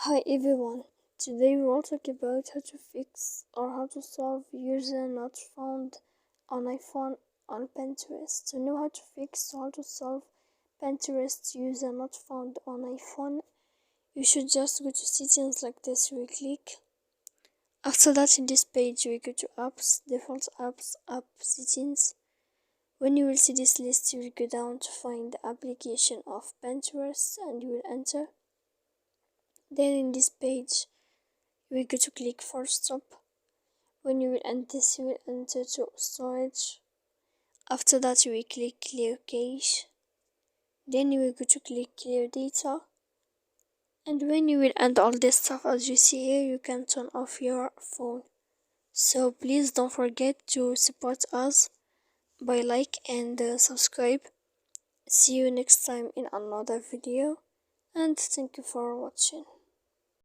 Hi everyone, today we will talk about how to fix or how to solve user not found on iPhone on Pinterest. To know how to fix or how to solve Pinterest user not found on iPhone, you should just go to settings like this, you will click. After that, in this page you will go to apps, default apps, app settings. When you will see this list, you will go down to find the application of Pinterest and you will enter. Then in this page you will go to click for stop. When you will enter this, you will enter to storage. After that you will click clear cache. Then you will go to click clear data. And when you will end all this stuff, as you see here, you can turn off your phone. So please don't forget to support us by like and subscribe. See you next time in another video, and thank you for watching.